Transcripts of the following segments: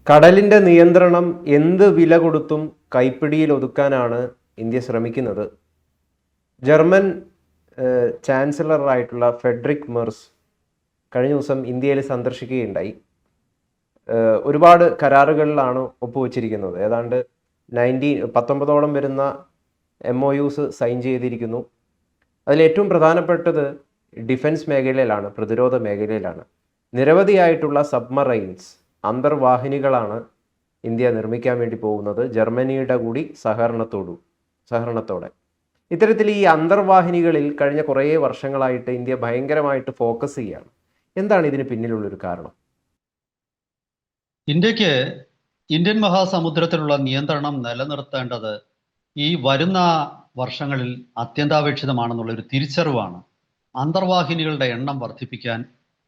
കടലിന്റെ നിയന്ത്രണം എന്ത് വില കൊടുത്തും കൈപ്പിടിയിൽ ഒതുക്കാനാണ് ഇന്ത്യ ശ്രമിക്കുന്നത്. ജർമ്മൻ ചാൻസലറായിട്ടുള്ള ഫ്രെഡറിക് മെർസ് കഴിഞ്ഞ ദിവസം ഇന്ത്യയിൽ സന്ദർശിക്കുകയുണ്ടായി. ഒരുപാട് കരാറുകളിലാണ് ഒപ്പുവെച്ചിരിക്കുന്നത്. ഏതാണ്ട് 19 വരുന്ന MOUs സൈൻ ചെയ്തിരിക്കുന്നു. അതിലേറ്റവും പ്രധാനപ്പെട്ടത് ഡിഫൻസ് മേഖലയിലാണ്, പ്രതിരോധ മേഖലയിലാണ്. നിരവധിയായിട്ടുള്ള സബ്മറൈൻസ്, അന്തർവാഹിനികളാണ് ഇന്ത്യ നിർമ്മിക്കാൻ വേണ്ടി പോകുന്നത്, ജർമ്മനിയുടെ കൂടി സഹകരണത്തോടെ. ഇത്തരത്തിൽ ഈ അന്തർവാഹിനികളിൽ കഴിഞ്ഞ കുറേ വർഷങ്ങളായിട്ട് ഇന്ത്യ ഭയങ്കരമായിട്ട് ഫോക്കസ് ചെയ്യുകയാണ്. എന്താണ് ഇതിന് പിന്നിലുള്ളൊരു കാരണം? ഇന്ത്യക്ക് ഇന്ത്യൻ മഹാസമുദ്രത്തിലുള്ള നിയന്ത്രണം നിലനിർത്തേണ്ടത് ഈ വരുന്ന വർഷങ്ങളിൽ അത്യന്താപേക്ഷിതമാണെന്നുള്ളൊരു തിരിച്ചറിവാണ് അന്തർവാഹിനികളുടെ എണ്ണം വർദ്ധിപ്പിക്കാൻ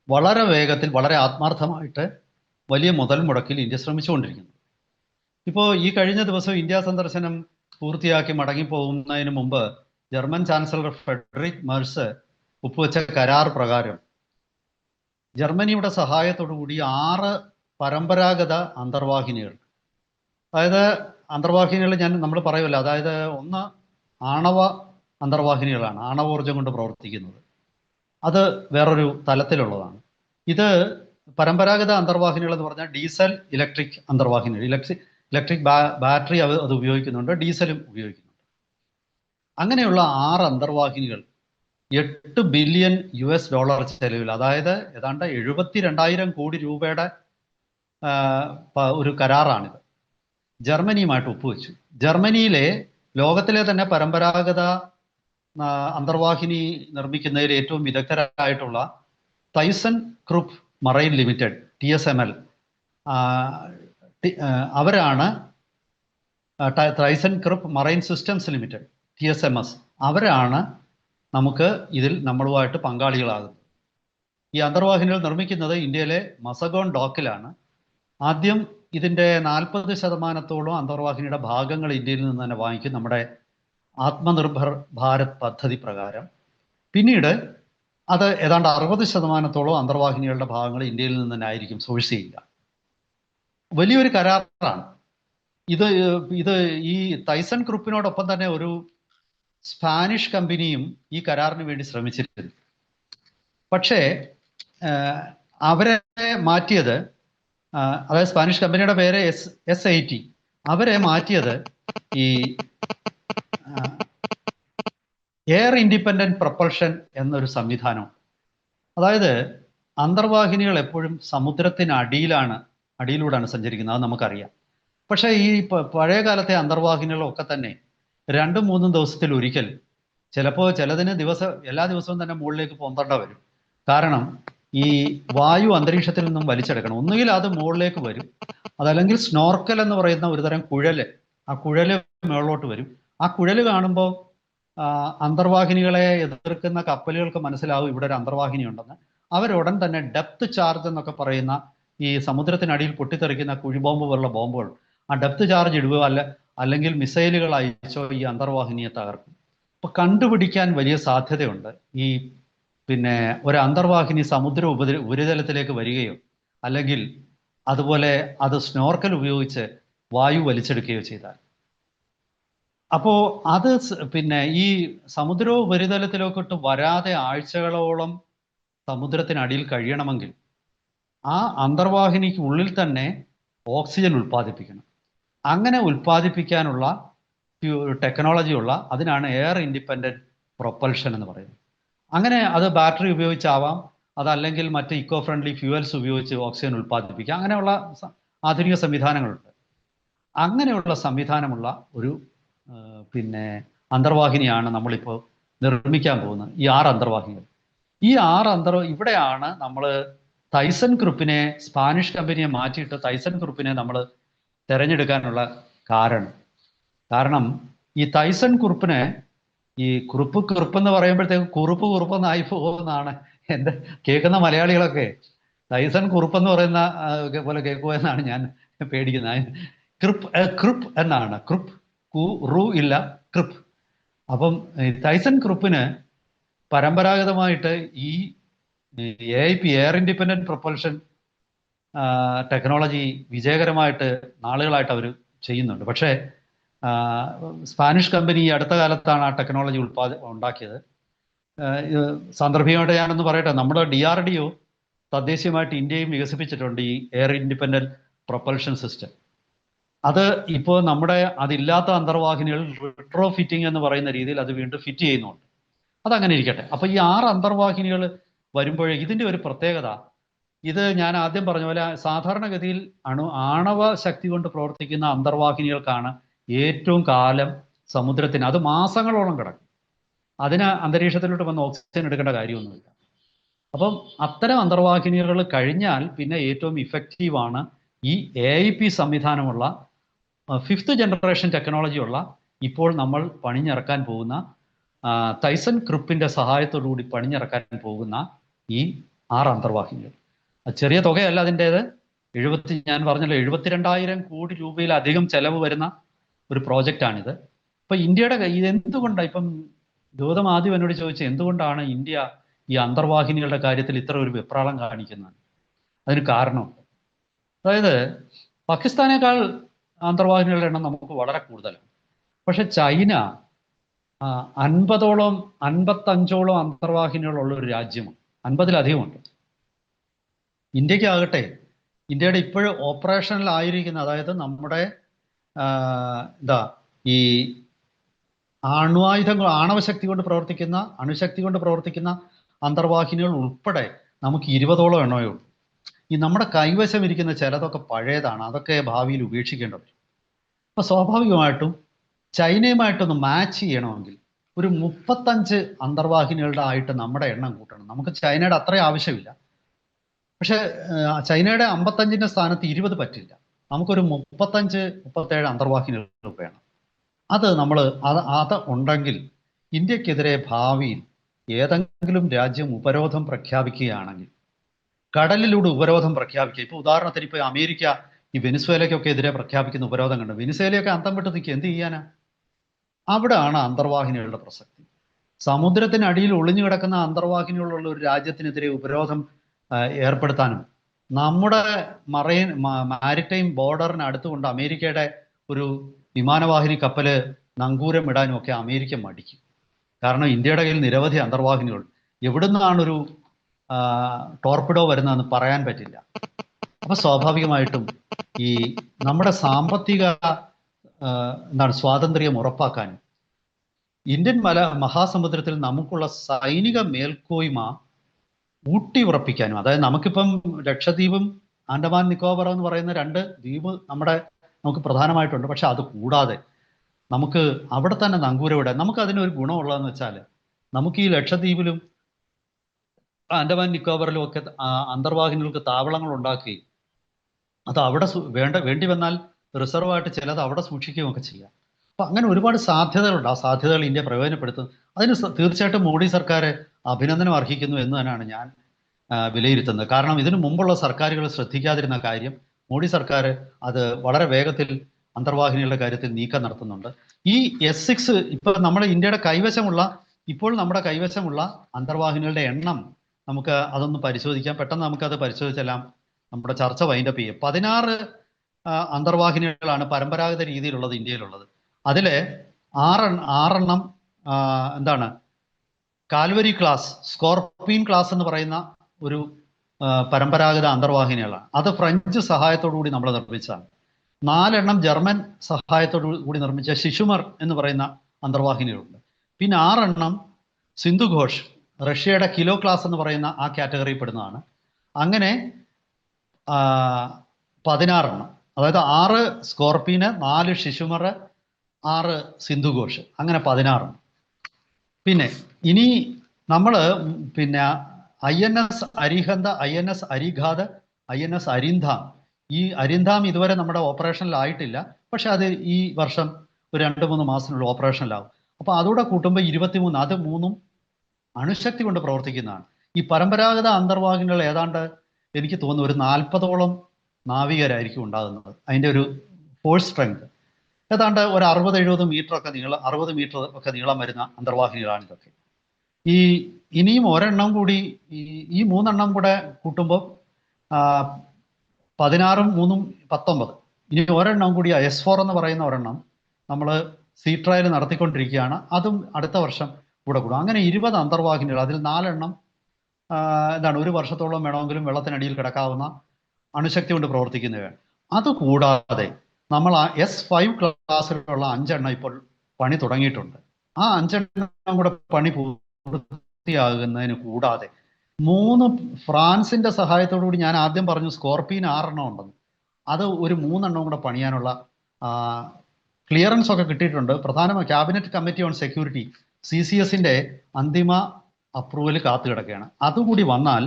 വളരെ വേഗത്തിൽ, വളരെ ആത്മാർത്ഥമായിട്ട് വലിയ മുതൽ മുടക്കിൽ ഇന്ത്യ ശ്രമിച്ചുകൊണ്ടിരിക്കുന്നത്. ഇപ്പോൾ ഈ കഴിഞ്ഞ ദിവസം ഇന്ത്യ സന്ദർശനം പൂർത്തിയാക്കി മടങ്ങിപ്പോകുന്നതിന് മുമ്പ് ജർമ്മൻ ചാൻസലർ ഫ്രെഡറിക് മെർസ് ഒപ്പുവെച്ച കരാർ പ്രകാരം ജർമ്മനിയുടെ സഹായത്തോടു കൂടി 6 പരമ്പരാഗത അന്തർവാഹിനികൾ, അതായത് അന്തർവാഹിനികൾ നമ്മൾ പറയുമല്ലോ, അതായത് ഒന്ന് ആണവ അന്തർവാഹിനികളാണ്, ആണവോർജം കൊണ്ട് പ്രവർത്തിക്കുന്നത്. അത് വേറൊരു തലത്തിലുള്ളതാണ്. ഇത് പരമ്പരാഗത അന്തർവാഹിനികൾ എന്ന് പറഞ്ഞാൽ ഡീസൽ ഇലക്ട്രിക് അന്തർവാഹിനികൾ, ഇലക്ട്രിക് ബാറ്ററി അത് ഉപയോഗിക്കുന്നുണ്ട്, ഡീസലും ഉപയോഗിക്കുന്നുണ്ട്. അങ്ങനെയുള്ള 6 അന്തർവാഹിനികൾ $8 ബില്യൺ ചെലവിൽ, അതായത് ഏതാണ്ട് 72,000 കോടി രൂപയുടെ ഒരു കരാറാണിത്, ജർമ്മനിയുമായിട്ട് ഒപ്പുവെച്ചു. ജർമ്മനിയിലെ ലോകത്തിലെ തന്നെ പരമ്പരാഗത അന്തർവാഹിനി നിർമ്മിക്കുന്നതിൽ ഏറ്റവും വിദഗ്ധരായിട്ടുള്ള തൈസൺ ക്രൂപ്പ് മറൈൻ ലിമിറ്റഡ് TSML, അവരാണ് Thyssen ക്രൂപ്പ് marine systems limited TSMS, അവരാണ് നമുക്ക് ഇതിൽ നമ്മളുമായിട്ട് പങ്കാളികളാകുന്നത്. ഈ അന്തർവാഹിനികൾ നിർമ്മിക്കുന്നത് ഇന്ത്യയിലെ മസഗോൺ ഡോക്കിലാണ്. ആദ്യം ഇതിൻ്റെ 40% അന്തർവാഹിനിയുടെ ഭാഗങ്ങൾ ഇന്ത്യയിൽ നിന്ന് തന്നെ വാങ്ങിക്കും, നമ്മുടെ ആത്മനിർഭർ ഭാരത് പദ്ധതി പ്രകാരം. പിന്നീട് അത് ഏതാണ്ട് 60% അന്തർവാഹിനികളുടെ ഭാഗങ്ങൾ ഇന്ത്യയിൽ നിന്ന് തന്നെ ആയിരിക്കും സോഴ്സ് ചെയ്യുക. വലിയൊരു കരാറാണ് ഇത്. ഈ തൈസൺ ഗ്രൂപ്പിനോടൊപ്പം തന്നെ ഒരു സ്പാനിഷ് കമ്പനിയും ഈ കരാറിന് വേണ്ടി ശ്രമിച്ചിരുന്നു. പക്ഷേ അവരെ മാറ്റിയത്, അതായത് സ്പാനിഷ് കമ്പനിയുടെ പേര് SAT, അവരെ മാറ്റിയത് ഈ എയർ ഇൻഡിപെൻഡന്റ് പ്രൊപ്പൽഷൻ എന്നൊരു സംവിധാനം. അതായത് അന്തർവാഹിനികൾ എപ്പോഴും അടിയിലൂടെയാണ് സഞ്ചരിക്കുന്നത്, അത് നമുക്കറിയാം. പക്ഷേ ഈ പഴയ കാലത്തെ അന്തർവാഹിനികളൊക്കെ തന്നെ 2-3 ദിവസത്തിൽ ഒരിക്കൽ, ചിലപ്പോൾ ചിലതിന് എല്ലാ ദിവസവും തന്നെ മുകളിലേക്ക് പൊന്തണ്ട വരും. കാരണം ഈ വായു അന്തരീക്ഷത്തിൽ നിന്നും വലിച്ചെടുക്കണം. ഒന്നുകിൽ അത് മുകളിലേക്ക് വരും, അതല്ലെങ്കിൽ സ്നോർക്കൽ എന്ന് പറയുന്ന ഒരുതരം കുഴല്, ആ കുഴല് മുകളിലോട്ട് വരും. ആ കുഴല് കാണുമ്പോൾ അന്തർവാഹിനികളെ എതിർക്കുന്ന കപ്പലുകൾക്ക് മനസ്സിലാവും ഇവിടെ ഒരു അന്തർവാഹിനി ഉണ്ടെന്ന്. അവരുടൻ തന്നെ ഡെപ്ത് ചാർജ് എന്നൊക്കെ പറയുന്ന ഈ സമുദ്രത്തിനടിയിൽ പൊട്ടിത്തെറിക്കുന്ന കുഴിബോംബ് പോലുള്ള ബോംബുകൾ, ആ ഡെപ്ത് ചാർജ് ഇടുക, അല്ലെങ്കിൽ മിസൈലുകൾ അയച്ചോ ഈ അന്തർവാഹിനിയെ തകർക്കും. അപ്പൊ കണ്ടുപിടിക്കാൻ വലിയ സാധ്യതയുണ്ട്. ഈ ഒരു അന്തർവാഹിനി സമുദ്ര ഉപരിതലത്തിലേക്ക് വരികയോ അല്ലെങ്കിൽ അതുപോലെ അത് സ്നോർക്കൽ ഉപയോഗിച്ച് വായു വലിച്ചെടുക്കുകയോ ചെയ്താൽ, അപ്പോൾ അത് ഈ സമുദ്ര ഉപരിതലത്തിലോട്ട് വരാതെ ആഴ്ചകളോളം സമുദ്രത്തിനടിയിൽ കഴിയണമെങ്കിൽ ആ അന്തർവാഹിനിക്ക് ഉള്ളിൽ തന്നെ ഓക്സിജൻ ഉൽപ്പാദിപ്പിക്കണം. അങ്ങനെ ഉൽപ്പാദിപ്പിക്കാനുള്ള ടെക്നോളജി അതിനാണ് എയർ ഇൻഡിപെൻഡന്റ് പ്രൊപ്പൽഷൻ എന്ന് പറയുന്നത്. അങ്ങനെ അത് ബാറ്ററി ഉപയോഗിച്ചാവാം, അതല്ലെങ്കിൽ മറ്റ് ഇക്കോ ഫ്രണ്ട്ലി ഫ്യൂവൽസ് ഉപയോഗിച്ച് ഓക്സിജൻ ഉൽപ്പാദിപ്പിക്കാം. അങ്ങനെയുള്ള ആധുനിക സംവിധാനങ്ങളുണ്ട്. അങ്ങനെയുള്ള സംവിധാനമുള്ള ഒരു അന്തർവാഹിനിയാണ് നമ്മളിപ്പോൾ നിർമ്മിക്കാൻ പോകുന്നത്, ഈ 6 അന്തർവാഹിനികൾ. ഈ 6 ഇവിടെയാണ് നമ്മൾ തൈസൺ ഗ്രൂപ്പിനെ, സ്പാനിഷ് കമ്പനിയെ മാറ്റിയിട്ട് തൈസൺ ഗ്രൂപ്പിനെ നമ്മൾ തിരഞ്ഞെടുക്കാനുള്ള കാരണം ഈ തൈസൺ ഗ്രൂപ്പിന്, ഈ കുറുപ്പ് എന്ന് പറയുമ്പോഴത്തേക്ക് കുറുപ്പെന്നായി പോകുന്നതാണ് എൻ്റെ കേൾക്കുന്ന മലയാളികളൊക്കെ. തൈസൺ കുറുപ്പെന്ന് പറയുന്ന പോലെ കേൾക്കുക എന്നാണ് ഞാൻ പേടിക്കുന്നത്. ക്രിപ്പ് എന്നാണ്, റു ഇല്ല, ക്രിപ്പ്. അപ്പം തൈസൺ ഗ്രൂപ്പിന് പരമ്പരാഗതമായിട്ട് ഈ AIP, air independent propulsion technology വിജയകരമായിട്ട് നാളുകളായിട്ട് അവർ ചെയ്യുന്നുണ്ട്. പക്ഷേ സ്പാനിഷ് കമ്പനി ഈ അടുത്ത കാലത്താണ് ആ ടെക്നോളജി ഉണ്ടാക്കിയത്. ഇത് സാന്ദർഭികമായിട്ട് ഞാനൊന്ന് പറയട്ടെ, നമ്മുടെ DRDO തദ്ദേശീയമായിട്ട് ഇന്ത്യയും വികസിപ്പിച്ചിട്ടുണ്ട് ഈ എയർ ഇൻഡിപെൻഡന്റ് പ്രൊപ്പൽഷൻ സിസ്റ്റം. അത് ഇപ്പോൾ നമ്മുടെ അതില്ലാത്ത അന്തർവാഹിനികൾ റിട്രോ ഫിറ്റിംഗ് എന്ന് പറയുന്ന രീതിയിൽ അത് വീണ്ടും ഫിറ്റ് ചെയ്യുന്നുണ്ട്. അതങ്ങനെ ഇരിക്കട്ടെ. അപ്പോൾ ഈ 6 അന്തർവാഹിനികൾ വരുമ്പോഴേ ഇതിൻ്റെ ഒരു പ്രത്യേകത, ഇത് ഞാൻ ആദ്യം പറഞ്ഞ പോലെ സാധാരണഗതിയിൽ ആണവ ശക്തി കൊണ്ട് പ്രവർത്തിക്കുന്ന അന്തർവാഹിനികൾക്കാണ് ഏറ്റവും കാലം സമുദ്രത്തിന്, അത് മാസങ്ങളോളം കിടക്കും. അതിന് അന്തരീക്ഷത്തിലോട്ട് വന്ന് ഓക്സിജൻ എടുക്കേണ്ട കാര്യമൊന്നുമില്ല. അപ്പം അത്തരം അന്തർവാഹിനികൾ കഴിഞ്ഞാൽ പിന്നെ ഏറ്റവും ഇഫക്റ്റീവാണ് ഈ AIP സംവിധാനമുള്ള 5th ജനറേഷൻ ടെക്നോളജിയുള്ള ഇപ്പോൾ നമ്മൾ പണിഞ്ഞിറക്കാൻ പോകുന്ന തൈസൺ ക്രിപ്പിൻ്റെ സഹായത്തോടുകൂടി പണിഞ്ഞിറക്കാൻ പോകുന്ന ഈ 6 അന്തർവാഹിനികൾ. ചെറിയ തുകയല്ല അതിൻ്റേത്. ഞാൻ പറഞ്ഞല്ലോ 72,000 കോടി രൂപയിലധികം ചെലവ് വരുന്ന ഒരു പ്രോജക്റ്റാണിത്. ഇപ്പം ഇന്ത്യയുടെ ഇതെന്തുകൊണ്ടാണ്, ഇപ്പം ഗൗതം ആദ്യം എന്നോട് ചോദിച്ചത് എന്തുകൊണ്ടാണ് ഇന്ത്യ ഈ അന്തർവാഹിനികളുടെ കാര്യത്തിൽ ഇത്ര ഒരു വെപ്രാളം കാണിക്കുന്നത്? അതിന് കാരണമുണ്ട്. അതായത് പാകിസ്ഥാനേക്കാൾ അന്തർവാഹിനികളുടെ എണ്ണം നമുക്ക് വളരെ കൂടുതലാണ്. പക്ഷെ ചൈന 55ഓളം അന്തർവാഹിനികളുള്ള ഒരു രാജ്യമാണ്. 50-ലധികമുണ്ട്. ഇന്ത്യക്കാകട്ടെ, ഇന്ത്യയുടെ ഇപ്പോഴും ഓപ്പറേഷനിലായിരിക്കുന്ന, അതായത് നമ്മുടെ ഈ ആണവശക്തി കൊണ്ട് പ്രവർത്തിക്കുന്ന, അണുശക്തി കൊണ്ട് പ്രവർത്തിക്കുന്ന അന്തർവാഹിനികൾ ഉൾപ്പെടെ നമുക്ക് 20ഓളം എണ്ണമേ ഉള്ളൂ. ഈ നമ്മുടെ കൈവശം ഇരിക്കുന്ന ചിലതൊക്കെ പഴയതാണ്, അതൊക്കെ ഭാവിയിൽ ഉപേക്ഷിക്കേണ്ടത്. അപ്പോൾ സ്വാഭാവികമായിട്ടും ചൈനയുമായിട്ടൊന്ന് മാച്ച് ചെയ്യണമെങ്കിൽ ഒരു 35 അന്തർവാഹിനികളുടെ ആയിട്ട് നമ്മുടെ എണ്ണം കൂട്ടണം. നമുക്ക് ചൈനയുടെ അത്രയും ആവശ്യമില്ല. പക്ഷെ ചൈനയുടെ 55ൻ്റെ സ്ഥാനത്ത് 20 പറ്റില്ല. നമുക്കൊരു 35-37 അന്തർവാഹിനികൾ വേണം. അത് ഉണ്ടെങ്കിൽ ഇന്ത്യക്കെതിരെ ഭാവിയിൽ ഏതെങ്കിലും രാജ്യം ഉപരോധം പ്രഖ്യാപിക്കുകയാണെങ്കിൽ, കടലിലൂടെ ഉപരോധം പ്രഖ്യാപിക്കുക, ഇപ്പോൾ ഉദാഹരണത്തിന് ഇപ്പോൾ അമേരിക്ക ഈ വെനിസ്വേലയ്ക്കൊക്കെ എതിരെ പ്രഖ്യാപിക്കുന്ന ഉപരോധം കണ്ടു. വെനിസ്വേലയൊക്കെ അന്തം വിട്ട് നിൽക്കുക, എന്ത് ചെയ്യാനാ? അവിടെയാണ് അന്തർവാഹിനികളുടെ പ്രസക്തി. സമുദ്രത്തിനടിയിൽ ഒളിഞ്ഞു കിടക്കുന്ന അന്തർവാഹിനികളുള്ള ഒരു രാജ്യത്തിനെതിരെ ഉപരോധം ഏർപ്പെടുത്താനും നമ്മുടെ മാരിടൈം ബോർഡറിന് അടുത്തുകൊണ്ട് അമേരിക്കയുടെ ഒരു വിമാനവാഹിനി കപ്പല് നങ്കൂരം ഇടാനും ഒക്കെ അമേരിക്ക മടിക്കും. കാരണം ഇന്ത്യയുടെ കയ്യിൽ നിരവധി അന്തർവാഹിനികൾ, എവിടുന്നാണൊരു ടോർപിഡോ വരുന്നതെന്ന് പറയാൻ പറ്റില്ല. അപ്പൊ സ്വാഭാവികമായിട്ടും ഈ നമ്മുടെ സാമ്പത്തിക സ്വാതന്ത്ര്യം ഉറപ്പാക്കാനും ഇന്ത്യൻ മഹാസമുദ്രത്തിൽ നമുക്കുള്ള സൈനിക മേൽക്കോയ്മ ഊട്ടി ഉറപ്പിക്കാനും, അതായത് നമുക്കിപ്പം ലക്ഷദ്വീപും ആൻഡമാൻ നിക്കോബർ എന്ന് പറയുന്ന 2 ദ്വീപ് നമുക്ക് പ്രധാനമായിട്ടുണ്ട്. പക്ഷെ അത് കൂടാതെ നമുക്ക് അവിടെ തന്നെ നങ്കൂരം ഇടാൻ, നമുക്ക് അതിനൊരു ഗുണമുള്ളതെന്ന് വെച്ചാൽ നമുക്ക് ഈ ലക്ഷദ്വീപിലും ആൻഡമാൻ നിക്കോബറിലും ഒക്കെ അന്തർവാഹിനികൾക്ക് താവളങ്ങൾ ഉണ്ടാക്കുകയും അത് അവിടെ വേണ്ടി വന്നാൽ റിസർവായിട്ട് ചിലത് അവിടെ സൂക്ഷിക്കുകയൊക്കെ ചെയ്യാം. അപ്പം അങ്ങനെ ഒരുപാട് സാധ്യതകളുണ്ട്. ആ സാധ്യതകൾ ഇന്ത്യ പ്രയോജനപ്പെടുത്തും. അതിന് തീർച്ചയായിട്ടും മോഡി സർക്കാർ അഭിനന്ദനം അർഹിക്കുന്നു എന്ന് തന്നെയാണ് ഞാൻ വിലയിരുത്തുന്നത്. കാരണം ഇതിനു മുമ്പുള്ള സർക്കാരുകൾ ശ്രദ്ധിക്കാതിരുന്ന കാര്യം മോഡി സർക്കാർ അത് വളരെ വേഗത്തിൽ അന്തർവാഹിനികളുടെ കാര്യത്തിൽ നീക്കം നടത്തുന്നുണ്ട്. ഈ S6 ഇപ്പോൾ നമ്മുടെ ഇന്ത്യയുടെ ഇപ്പോൾ നമ്മുടെ കൈവശമുള്ള അന്തർവാഹിനികളുടെ എണ്ണം നമുക്ക് അതൊന്ന് പരിശോധിക്കാം. പെട്ടെന്ന് നമുക്കത് പരിശോധിച്ചെല്ലാം നമ്മുടെ ചർച്ച വൈൻഡപ്പ് ചെയ്യും. 16 അന്തർവാഹിനികളാണ് പരമ്പരാഗത രീതിയിലുള്ളത് ഇന്ത്യയിലുള്ളത്. അതിലെ 6 കാൽവരി ക്ലാസ്, സ്കോർപിയൻ ക്ലാസ് എന്ന് പറയുന്ന ഒരു പരമ്പരാഗത അന്തർവാഹിനികളാണ്. അത് ഫ്രഞ്ച് സഹായത്തോടു കൂടി നമ്മൾ നിർമ്മിച്ചതാണ്. 4 ജർമ്മൻ സഹായത്തോടു കൂടി നിർമ്മിച്ച ശിശുമർ എന്ന് പറയുന്ന അന്തർവാഹിനികളുണ്ട്. പിന്നെ 6 സിന്ധുഘോഷ്, റഷ്യയുടെ കിലോ ക്ലാസ് എന്ന് പറയുന്ന ആ കാറ്റഗറിയിൽ പെടുന്നതാണ്. അങ്ങനെ 16, അതായത് 6 സ്കോർപിയന്, 4 ശിശുമർ, 6 സിന്ധുഘോഷ്, അങ്ങനെ 16. പിന്നെ ഇനി നമ്മൾ INS അരിഹന്ത, INS Arighat, INS Arindam. ഈ അരിന്ധാം ഇതുവരെ നമ്മുടെ ഓപ്പറേഷനിലായിട്ടില്ല. പക്ഷെ അത് ഈ വർഷം ഒരു 2-3 മാസത്തിനുള്ള ഓപ്പറേഷനിലാവും. അപ്പോൾ അതുകൂടെ കൂട്ടുമ്പോൾ 23. അത് 3 അണുശക്തി കൊണ്ട് പ്രവർത്തിക്കുന്നതാണ്. ഈ പരമ്പരാഗത അന്തർവാഹിനികൾ ഏതാണ്ട് എനിക്ക് തോന്നുന്നു ഒരു 40ഓളം നാവികരായിരിക്കും ഉണ്ടാകുന്നത്. അതിൻ്റെ ഒരു ഫോഴ്സ് സ്ട്രെങ്ത് ഏതാണ്ട് ഒരു 60-70 മീറ്റർ ഒക്കെ 60 മീറ്റർ ഒക്കെ നീളം വരുന്ന അന്തർവാഹിനികളാണ് ഇതൊക്കെ. ഇനിയും ഒരെണ്ണം കൂടി, ഈ 3 കൂടെ കൂട്ടുമ്പോൾ 16 3 19. ഇനി ഒരെണ്ണം കൂടി S4 എന്ന് പറയുന്ന ഒരെണ്ണം നമ്മൾ സീ ട്രയൽ നടത്തിക്കൊണ്ടിരിക്കുകയാണ്. അതും അടുത്ത വർഷം കൂടെ കൂടും. അങ്ങനെ 20 അന്തർവാഹിനികൾ, അതിൽ 4 എണ്ണം എന്താണ് 1 വർഷത്തോളം വേണമെങ്കിലും വെള്ളത്തിനടിയിൽ കിടക്കാവുന്ന അണുശക്തി കൊണ്ട് പ്രവർത്തിക്കുന്നവയാണ്. അതുകൂടാതെ നമ്മൾ ആ S5 ക്ലാസ്സിലുള്ള 5 എണ്ണം ഇപ്പോൾ പണി തുടങ്ങിയിട്ടുണ്ട്. ആ 5 എണ്ണം കൂടെ പണി പൂർത്തിയാകുന്നതിന് കൂടാതെ 3 ഫ്രാൻസിന്റെ സഹായത്തോടു കൂടി, ഞാൻ ആദ്യം പറഞ്ഞു സ്കോർപിയൻ 6 എണ്ണം ഉണ്ടെന്ന്, അത് ഒരു 3 എണ്ണം കൂടെ പണിയാനുള്ള ക്ലിയറൻസ് ഒക്കെ കിട്ടിയിട്ടുണ്ട്. പ്രധാനമായി ക്യാബിനറ്റ് കമ്മിറ്റി ഓൺ സെക്യൂരിറ്റി CCSന്റെ അന്തിമ അപ്രൂവൽ കാത്തു കിടക്കുകയാണ്. അതുകൂടി വന്നാൽ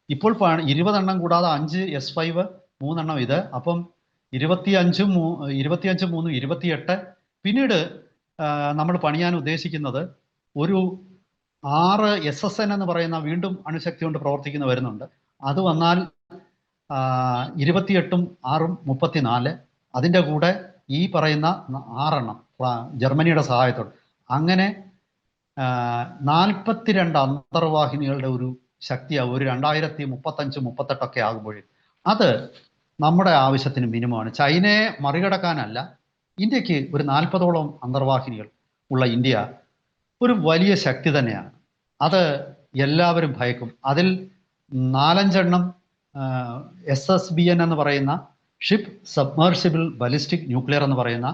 ഇപ്പോൾ 20 എണ്ണം കൂടാതെ 5 S5, 3 എണ്ണം ഇത്, അപ്പം 25 3 28. പിന്നീട് നമ്മൾ പണിയാൻ ഉദ്ദേശിക്കുന്നത് ഒരു 6 SSN എന്ന് പറയുന്ന വീണ്ടും അണുശക്തി കൊണ്ട് പ്രവർത്തിക്കുന്ന വരുന്നുണ്ട്. അത് വന്നാൽ 28ഉം 6ഉം 34. അതിൻ്റെ കൂടെ ഈ പറയുന്ന 6 എണ്ണം ജർമ്മനിയുടെ സഹായത്തോടെ, അങ്ങനെ 42 അന്തർവാഹിനികളുടെ ഒരു ശക്തിയാവും ഒരു 2035 38 ആകുമ്പോഴേ. അത് നമ്മുടെ ആവശ്യത്തിന് മിനിമമാണ്. ചൈനയെ മറികടക്കാനല്ല, ഇന്ത്യക്ക് ഒരു 40ഓളം അന്തർവാഹിനികൾ ഉള്ള ഇന്ത്യ ഒരു വലിയ ശക്തി തന്നെയാണ്. അത് എല്ലാവരും ഭയക്കും. അതിൽ 4-5 എണ്ണം SSBN എന്ന് പറയുന്ന ഷിപ്പ് സബ്മേർസിബിൾ ബലിസ്റ്റിക് ന്യൂക്ലിയർ എന്ന് പറയുന്ന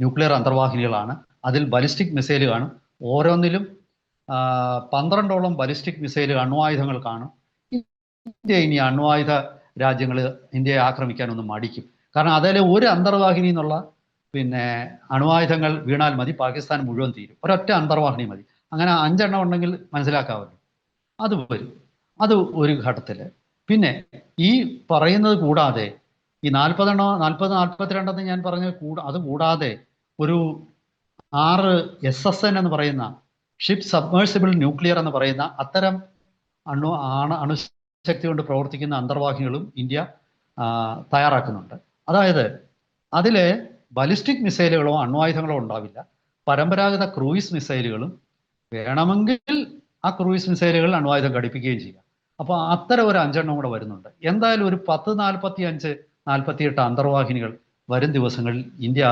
ന്യൂക്ലിയർ അന്തർവാഹിനികളാണ്. അതിൽ ബലിസ്റ്റിക് മിസൈൽ കാണും. ഓരോന്നിലും 12ഓളം ബലിസ്റ്റിക് മിസൈൽ അണ്വായുധങ്ങൾ കാണും. ഇന്ത്യ ഇനി അണ്വായുധ രാജ്യങ്ങൾ ഇന്ത്യയെ ആക്രമിക്കാനൊന്നും മടിക്കും. കാരണം അതിലെ ഒരു അന്തർവാഹിനി എന്നുള്ള അണുവായുധങ്ങൾ വീണാൽ മതി, പാകിസ്ഥാൻ മുഴുവൻ തീരും. ഒരൊറ്റ അന്തർവാഹിനി മതി. അങ്ങനെ 5 എണ്ണം ഉണ്ടെങ്കിൽ മനസ്സിലാക്കാമല്ലോ. അത് വരും. അത് ഒരു ഘട്ടത്തിൽ. പിന്നെ ഈ പറയുന്നത് കൂടാതെ ഈ 40 എണ്ണോ 42 ഞാൻ പറഞ്ഞ അത് കൂടാതെ ഒരു 6 SSN എന്ന് പറയുന്ന ഷിപ്പ് സബ്മേഴ്സിബിൾ ന്യൂക്ലിയർ എന്ന് പറയുന്ന അത്തരം അണുശക്തി കൊണ്ട് പ്രവർത്തിക്കുന്ന അന്തർവാഹിനികളും ഇന്ത്യ തയ്യാറാക്കുന്നുണ്ട്. അതായത് അതിൽ ബലിസ്റ്റിക് മിസൈലുകളോ അണ്വായുധങ്ങളോ ഉണ്ടാവില്ല. പരമ്പരാഗത ക്രൂയിസ് മിസൈലുകളും, വേണമെങ്കിൽ ആ ക്രൂയിസ് മിസൈലുകൾ അണ്വായുധം ഘടിപ്പിക്കുകയും ചെയ്യാം. അപ്പോൾ അത്തരം ഒരു 5 എണ്ണം കൂടെ വരുന്നുണ്ട്. എന്തായാലും ഒരു 45-48 അന്തർവാഹിനികൾ വരും ദിവസങ്ങളിൽ ഇന്ത്യ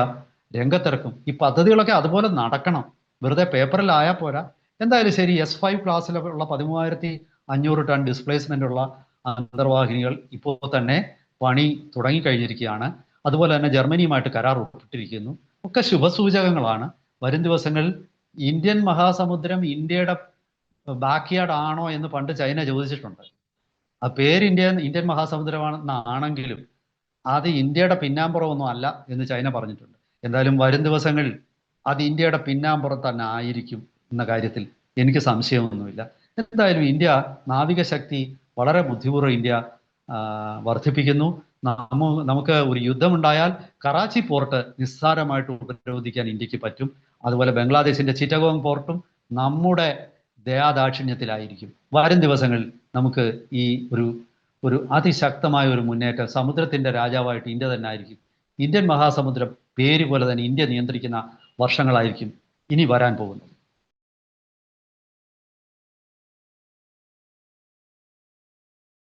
രംഗത്തിറക്കും. ഈ പദ്ധതികളൊക്കെ അതുപോലെ നടക്കണം. വെറുതെ പേപ്പറിലായാൽ പോരാ. എന്തായാലും ശരി, S5 ക്ലാസ്സിലുള്ള 13,500 ടൺ ഡിസ്പ്ലേസ്മെന്റ് ഉള്ള അന്തർവാഹിനികൾ ഇപ്പോൾ തന്നെ പണി തുടങ്ങിക്കഴിഞ്ഞിരിക്കുകയാണ്. അതുപോലെ തന്നെ ജർമ്മനിയുമായിട്ട് കരാർ ഒപ്പിട്ടിരിക്കുന്നു. ഒക്കെ ശുഭസൂചകങ്ങളാണ്. വരും ദിവസങ്ങളിൽ ഇന്ത്യൻ മഹാസമുദ്രം ഇന്ത്യയുടെ ബാക്ക്യാർഡ് ആണോ എന്ന് പണ്ട് ചൈന ചോദിച്ചിട്ടുണ്ട്. ആ പേര് ഇന്ത്യൻ മഹാസമുദ്രമാണെന്നാണെങ്കിലും അത് ഇന്ത്യയുടെ പിന്നാമ്പുറമൊന്നും അല്ല എന്ന് ചൈന പറഞ്ഞിട്ടുണ്ട്. എന്തായാലും വരും ദിവസങ്ങളിൽ അത് ഇന്ത്യയുടെ പിന്നാമ്പുറം തന്നെ ആയിരിക്കും എന്ന കാര്യത്തിൽ എനിക്ക് സംശയമൊന്നുമില്ല. എന്തായാലും ഇന്ത്യ നാവിക ശക്തി വളരെ ബുദ്ധിപൂർവ്വം ഇന്ത്യ വർദ്ധിപ്പിക്കുന്നു. നമുക്ക് ഒരു യുദ്ധമുണ്ടായാൽ കറാച്ചി പോർട്ട് നിസ്സാരമായിട്ട് ഉപരോധിക്കാൻ ഇന്ത്യക്ക് പറ്റും. അതുപോലെ ബംഗ്ലാദേശിന്റെ ചിറ്റഗോങ് പോർട്ടും നമ്മുടെ ദയാദാക്ഷിണ്യത്തിലായിരിക്കും. വരും ദിവസങ്ങളിൽ നമുക്ക് ഈ ഒരു അതിശക്തമായ ഒരു മുന്നേറ്റം, സമുദ്രത്തിന്റെ രാജാവായിട്ട് ഇന്ത്യ തന്നെ ആയിരിക്കും. ഇന്ത്യൻ മഹാസമുദ്രം പേര് പോലെ തന്നെ ഇന്ത്യ നിയന്ത്രിക്കുന്ന വർഷങ്ങളായിരിക്കും ഇനി വരാൻ പോകുന്നത്.